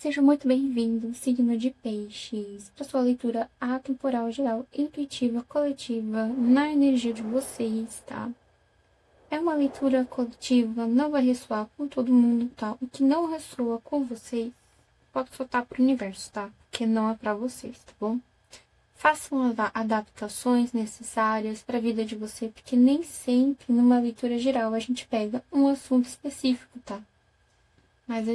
Seja muito bem-vindo, signo de Peixes, para sua leitura atemporal geral, intuitiva, coletiva, na energia de vocês, tá? É uma leitura coletiva, não vai ressoar com todo mundo, tá? O que não ressoa com vocês, pode soltar pro universo, tá? Porque não é para vocês, tá bom? Façam adaptações necessárias para a vida de você, porque nem sempre numa leitura geral a gente pega um assunto específico, tá? Mas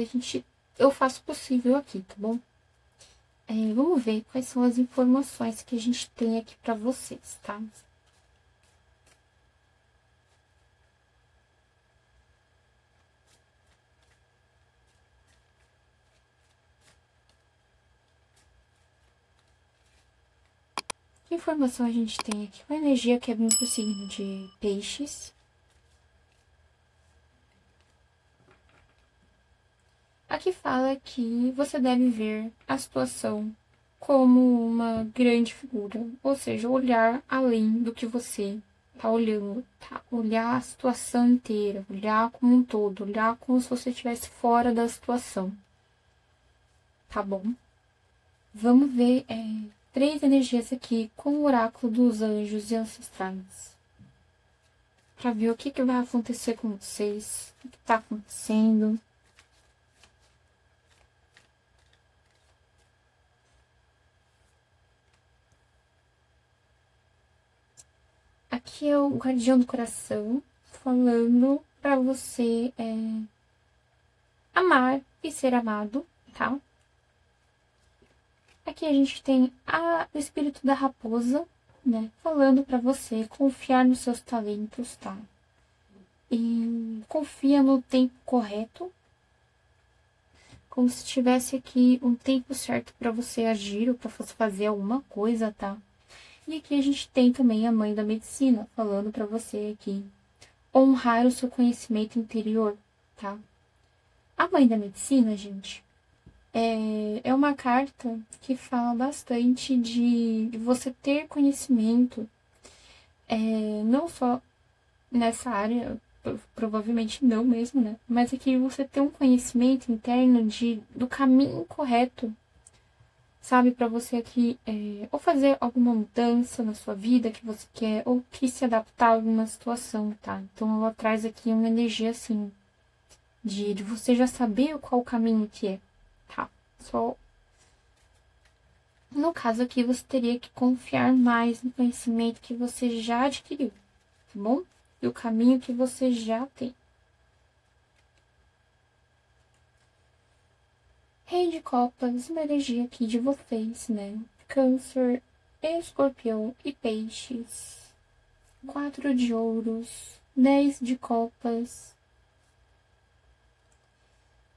eu faço o possível aqui, tá bom? Vamos ver quais são as informações que a gente tem aqui para vocês, tá? Que informação a gente tem aqui? Uma energia que é vindo pro signo de Peixes. Aqui fala que você deve ver a situação como uma grande figura, ou seja, olhar além do que você tá olhando, tá? Olhar a situação inteira, olhar como um todo, olhar como se você estivesse fora da situação, tá bom? Vamos ver 3 energias aqui com o oráculo dos anjos e ancestrais. Pra ver o que vai acontecer com vocês, o que tá acontecendo. Aqui é o guardião do coração falando pra você amar e ser amado, tá? Aqui a gente tem o espírito da raposa, né? Falando pra você confiar nos seus talentos, tá? E confia no tempo correto. Como se tivesse aqui um tempo certo pra você agir ou pra você fazer alguma coisa, tá? E aqui a gente tem também a mãe da medicina, falando pra você aqui honrar o seu conhecimento interior, tá? A mãe da medicina, gente, é uma carta que fala bastante de você ter conhecimento, não só nessa área, provavelmente não mesmo, né? Mas aqui você ter um conhecimento interno do caminho correto, sabe? Para você aqui, ou fazer alguma mudança na sua vida que você quer, ou que se adaptar a alguma situação, tá? Então ela traz aqui uma energia assim, de você já saber qual o caminho que é, tá? Só no caso aqui você teria que confiar mais no conhecimento que você já adquiriu, tá bom? E o caminho que você já tem. Rei de Copas, uma energia aqui de vocês, né? Câncer, Escorpião e Peixes. 4 de ouros, 10 de copas.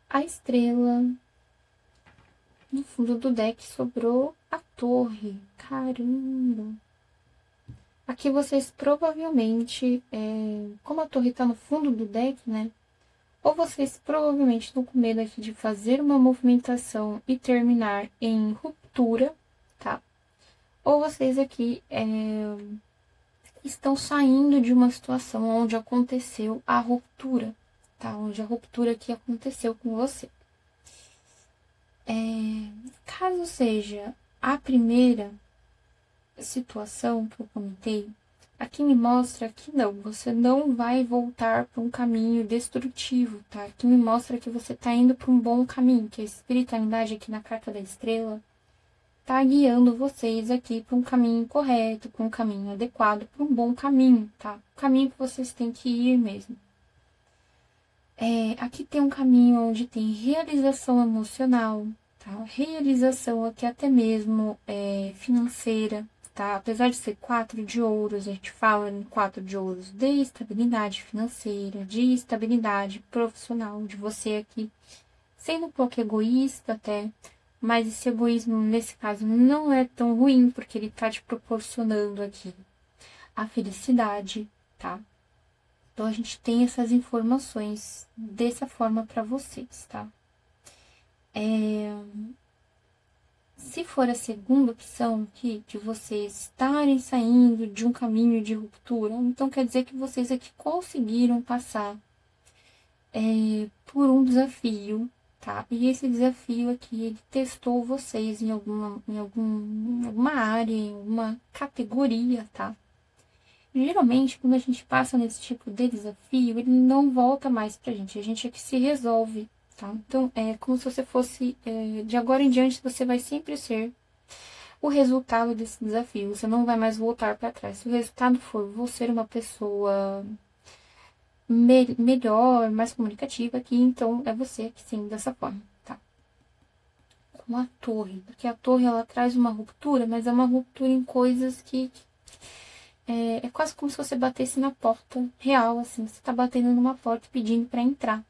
A estrela. No fundo do deck sobrou a torre. Caramba! Aqui vocês provavelmente, como a torre tá no fundo do deck, né? Ou vocês provavelmente estão com medo aqui de fazer uma movimentação e terminar em ruptura, tá? Ou vocês aqui estão saindo de uma situação onde aconteceu a ruptura, tá? Onde a ruptura aqui aconteceu com você. Caso seja a primeira situação que eu comentei, aqui me mostra que não, você não vai voltar para um caminho destrutivo, tá? Aqui me mostra que você tá indo para um bom caminho, que a espiritualidade aqui na carta da estrela tá guiando vocês aqui para um caminho correto, para um caminho adequado, para um bom caminho, tá? O caminho que vocês têm que ir mesmo. Aqui tem um caminho onde tem realização emocional, tá? Realização aqui até mesmo financeira, tá? Apesar de ser 4 de ouros, a gente fala em 4 de ouros de estabilidade financeira, de estabilidade profissional, de você aqui sendo um pouco egoísta até, mas esse egoísmo nesse caso não é tão ruim, porque ele tá te proporcionando aqui a felicidade, tá? Então a gente tem essas informações dessa forma para vocês, tá? Se for a segunda opção aqui, de vocês estarem saindo de um caminho de ruptura, então quer dizer que vocês aqui conseguiram passar por um desafio, tá? E esse desafio aqui, ele testou vocês em alguma área, em alguma categoria, tá? Geralmente, quando a gente passa nesse tipo de desafio, ele não volta mais pra gente. A gente é que se resolve, tá? Então, é como se você fosse... de agora em diante, você vai sempre ser o resultado desse desafio. Você não vai mais voltar para trás. Se o resultado for você ser uma pessoa melhor, mais comunicativa aqui, então é você que sim, dessa forma, tá? Com a torre. Porque a torre, ela traz uma ruptura, mas é uma ruptura em coisas que... É quase como se você batesse na porta real, assim. Você tá batendo numa porta pedindo para entrar.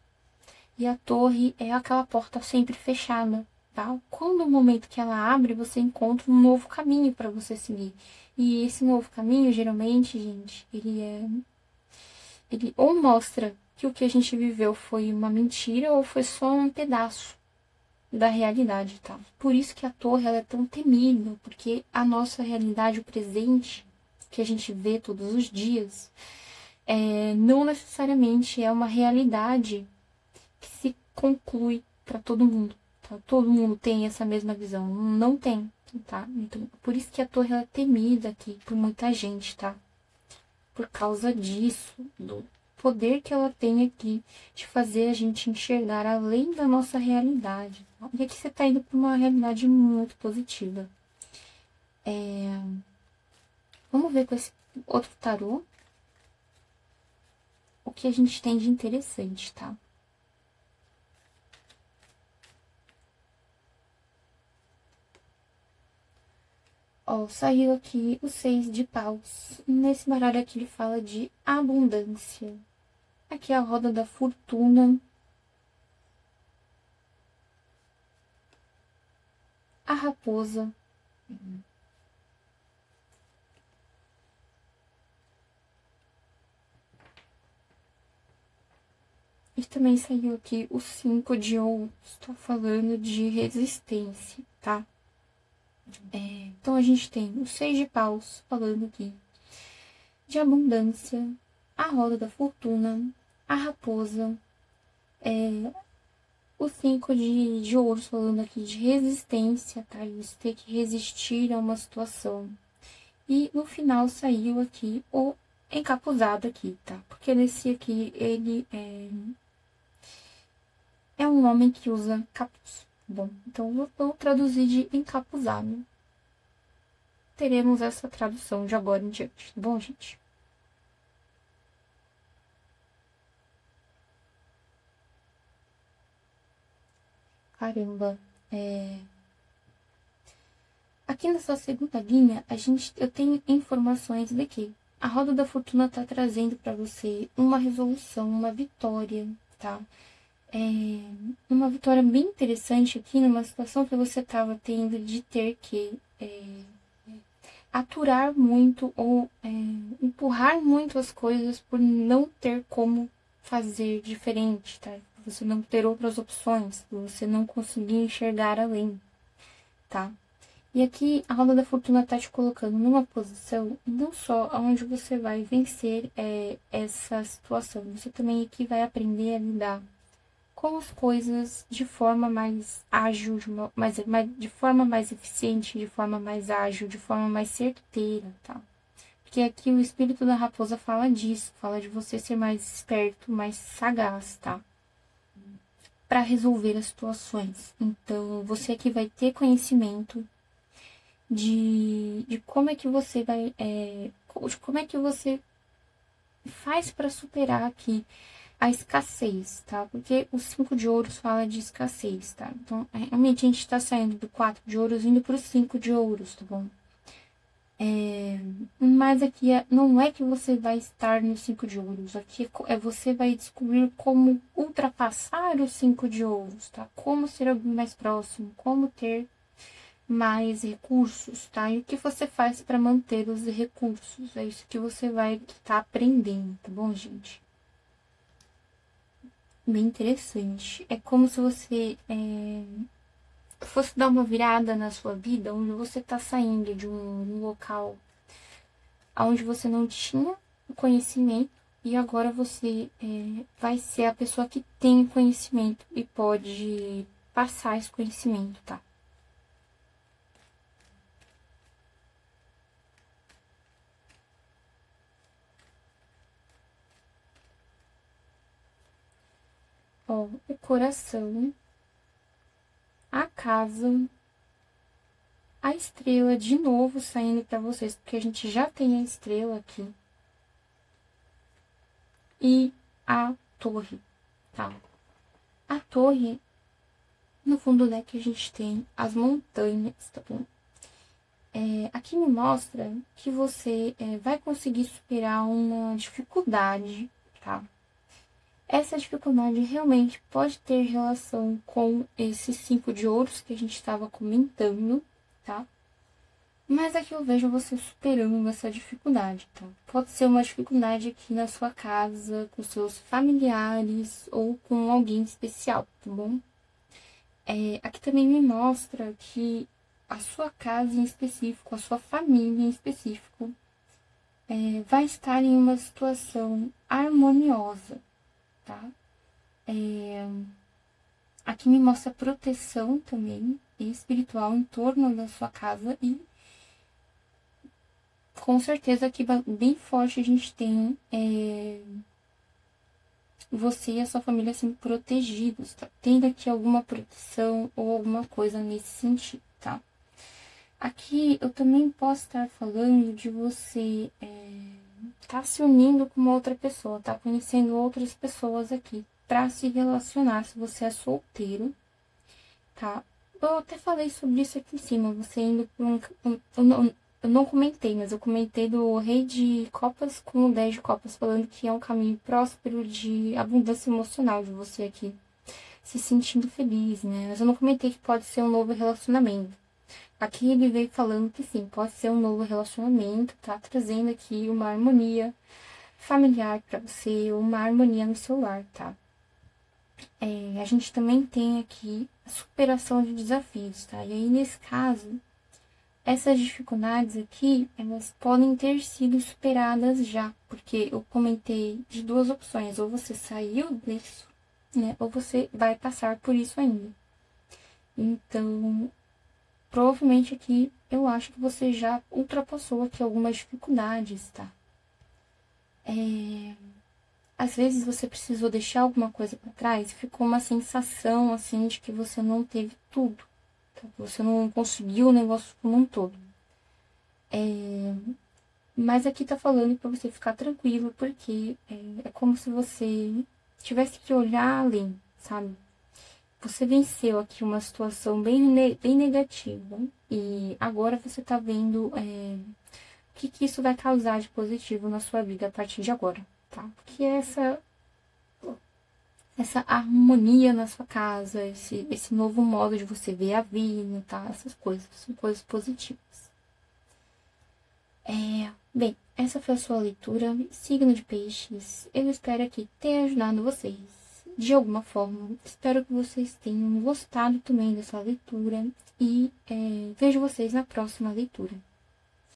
E a torre é aquela porta sempre fechada, tá? Quando o momento que ela abre, você encontra um novo caminho para você seguir. E esse novo caminho, geralmente, gente, ele ou mostra que o que a gente viveu foi uma mentira ou foi só um pedaço da realidade, tá? Por isso que a torre ela é tão temível, porque a nossa realidade, o presente, que a gente vê todos os dias, não necessariamente é uma realidade que se conclui para todo mundo, tá? Todo mundo tem essa mesma visão, não tem, tá? Então, por isso que a torre é temida aqui por muita gente, tá? Por causa disso, do poder que ela tem aqui de fazer a gente enxergar além da nossa realidade. Tá? E aqui você tá indo para uma realidade muito positiva. Vamos ver com esse outro tarô o que a gente tem de interessante, tá? Ó, saiu aqui o 6 de paus. Nesse baralho aqui ele fala de abundância. Aqui é a roda da fortuna. A raposa. E também saiu aqui o 5 de ouros. Estou falando de resistência, tá? Então a gente tem o 6 de paus falando aqui de abundância, a roda da fortuna, a raposa, o 5 de ouros falando aqui de resistência, tá? Você ter que resistir a uma situação. E no final saiu aqui o encapuzado aqui, tá? Porque nesse aqui, ele é um homem que usa capuz. Bom, então vou traduzir de encapuzado. Teremos essa tradução de agora em diante, tá bom, gente? Caramba, aqui nessa segunda linha, eu tenho informações de que a roda da fortuna tá trazendo para você uma resolução, uma vitória, tá? Uma vitória bem interessante aqui, numa situação que você tava tendo de ter que aturar muito ou empurrar muito as coisas por não ter como fazer diferente, tá? Você não ter outras opções, você não conseguir enxergar além, tá? E aqui a roda da fortuna tá te colocando numa posição não só onde você vai vencer essa situação, você também aqui vai aprender a lidar com as coisas de forma mais ágil, de forma mais eficiente, de forma mais ágil, de forma mais certeira, tá? Porque aqui o espírito da raposa fala disso, fala de você ser mais esperto, mais sagaz, tá? Para resolver as situações. Então, você aqui vai ter conhecimento de como é que você vai, de como é que você faz para superar aqui a escassez, tá? Porque o 5 de ouros fala de escassez, tá? Então, realmente a gente tá saindo do 4 de ouros indo pro 5 de ouros, tá bom? Mas aqui não é que você vai estar no 5 de ouros, aqui você vai descobrir como ultrapassar o 5 de ouros, tá? Como ser alguém mais próximo, como ter mais recursos, tá? E o que você faz para manter os recursos, é isso que você vai estar aprendendo, tá bom, gente? Bem interessante. É como se você fosse dar uma virada na sua vida, onde você está saindo de um local onde você não tinha o conhecimento, E agora você vai ser a pessoa que tem conhecimento e pode passar esse conhecimento, tá? Ó, o coração, a casa, a estrela de novo saindo para vocês, porque a gente já tem a estrela aqui. E a torre, tá? A torre, no fundo do deck a gente tem as montanhas, tá bom? Aqui me mostra que você vai conseguir superar uma dificuldade, tá? Essa dificuldade realmente pode ter relação com esses 5 de ouros que a gente estava comentando, tá? Mas aqui eu vejo você superando essa dificuldade, tá? Pode ser uma dificuldade aqui na sua casa, com seus familiares ou com alguém especial, tá bom? Aqui também me mostra que a sua casa em específico, a sua família em específico, vai estar em uma situação harmoniosa, tá? Aqui me mostra proteção também espiritual em torno da sua casa e com certeza aqui bem forte a gente tem você e a sua família sendo protegidos, tá? Tendo aqui alguma proteção ou alguma coisa nesse sentido, tá? Aqui eu também posso estar falando de você tá se unindo com uma outra pessoa, tá conhecendo outras pessoas aqui para se relacionar, se você é solteiro, tá? Eu até falei sobre isso aqui em cima, você indo por eu não comentei, mas eu comentei do Rei de Copas com o 10 de Copas, falando que é um caminho próspero de abundância emocional de você aqui, se sentindo feliz, né? Mas eu não comentei que pode ser um novo relacionamento. Aqui ele veio falando que sim, pode ser um novo relacionamento, tá? Trazendo aqui uma harmonia familiar pra você, uma harmonia no seu lar, tá? A gente também tem aqui a superação de desafios, tá? E aí, nesse caso, essas dificuldades aqui, elas podem ter sido superadas já, porque eu comentei de 2 opções, ou você saiu disso, né? Ou você vai passar por isso ainda. Então, provavelmente aqui eu acho que você já ultrapassou aqui algumas dificuldades, tá? Às vezes você precisou deixar alguma coisa para trás e ficou uma sensação assim de que você não teve tudo, tá? Você não conseguiu o negócio como um todo. Mas aqui tá falando para você ficar tranquilo, porque é como se você tivesse que olhar além, sabe? Você venceu aqui uma situação bem negativa e agora você tá vendo o que isso vai causar de positivo na sua vida a partir de agora, tá? Porque essa harmonia na sua casa, esse novo modo de você ver a vida, tá? Essas coisas, são coisas positivas. Bem, essa foi a sua leitura, signo de peixes. Eu espero aqui ter ajudado vocês de alguma forma. Espero que vocês tenham gostado também dessa leitura e vejo vocês na próxima leitura.